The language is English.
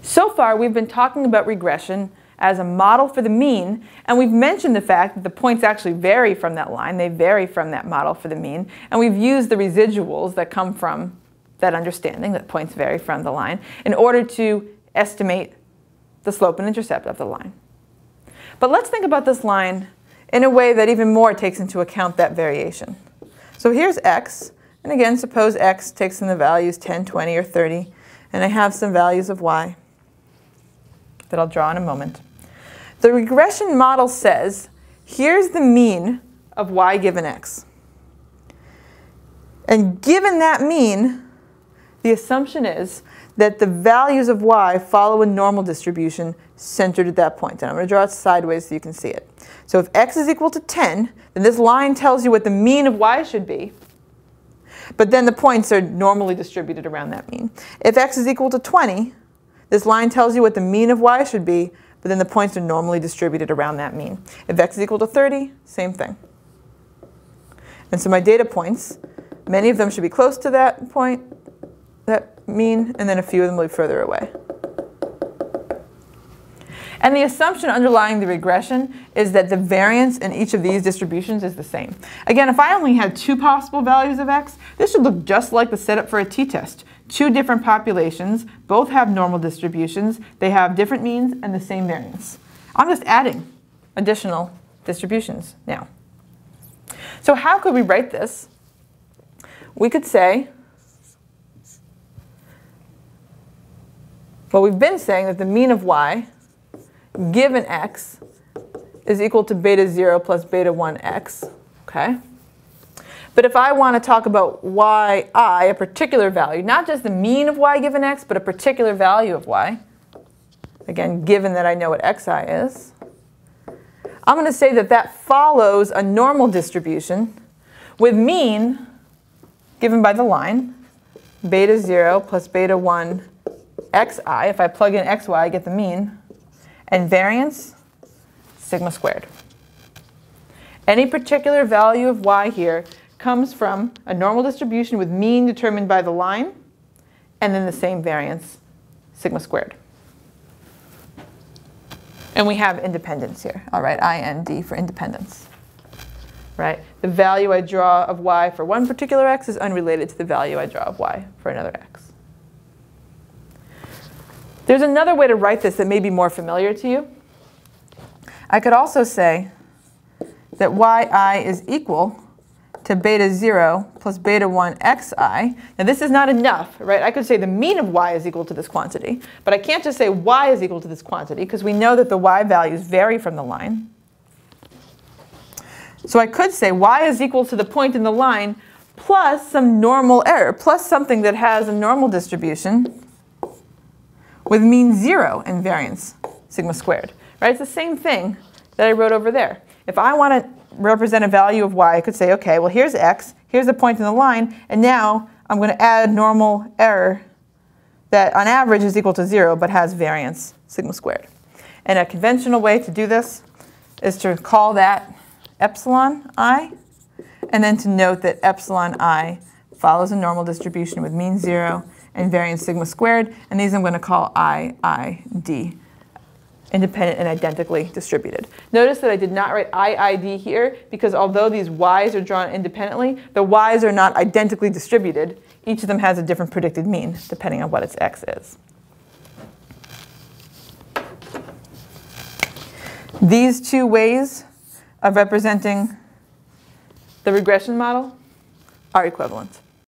So far, we've been talking about regression as a model for the mean, and we've mentioned the fact that the points actually vary from that line. They vary from that model for the mean, and we've used the residuals that come from that understanding that points vary from the line in order to estimate the slope and intercept of the line. But let's think about this line in a way that even more takes into account that variation. So here's x, and again, suppose x takes in the values 10, 20, or 30, and I have some values of y that I'll draw in a moment. The regression model says, here's the mean of y given x. And given that mean, the assumption is that the values of y follow a normal distribution centered at that point. And I'm going to draw it sideways so you can see it. So if x is equal to 10, then this line tells you what the mean of y should be. But then the points are normally distributed around that mean. If x is equal to 20, this line tells you what the mean of y should be, but then the points are normally distributed around that mean. If x is equal to 30, same thing. And so my data points, many of them should be close to that point, that mean, and then a few of them will be further away. And the assumption underlying the regression is that the variance in each of these distributions is the same. Again, if I only had two possible values of x, this should look just like the setup for a t-test. Two different populations, both have normal distributions, they have different means and the same variance. I'm just adding additional distributions now. So how could we write this? We could say, well, we've been saying that the mean of y given x is equal to beta 0 plus beta 1x, okay? But if I want to talk about yi, a particular value, not just the mean of y given x, but a particular value of y, again, given that I know what xi is, I'm going to say that that follows a normal distribution with mean given by the line, beta 0 plus beta 1 xi. If I plug in xy, I get the mean. And variance, sigma squared. Any particular value of y here comes from a normal distribution with mean determined by the line, and then the same variance, sigma squared. And we have independence here. I'll write IND for independence. Right? The value I draw of y for one particular x is unrelated to the value I draw of y for another x. There's another way to write this that may be more familiar to you. I could also say that yi is equal to beta 0 plus beta 1 xi. Now this is not enough, right? I could say the mean of y is equal to this quantity, but I can't just say y is equal to this quantity because we know that the y values vary from the line. So I could say y is equal to the point in the line plus some normal error, plus something that has a normal distribution with mean 0 and variance, sigma squared. Right? It's the same thing that I wrote over there. If I want to represent a value of y, I could say, okay, well, here's x, here's the point in the line, and now I'm going to add normal error that on average is equal to 0 but has variance, sigma squared. And a conventional way to do this is to call that epsilon I, and then to note that epsilon I follows a normal distribution with mean 0 and variance sigma squared, and these I'm going to call IID, independent and identically distributed. Notice that I did not write IID here because although these y's are drawn independently, the y's are not identically distributed. Each of them has a different predicted mean depending on what its x is. These two ways of representing the regression model are equivalent.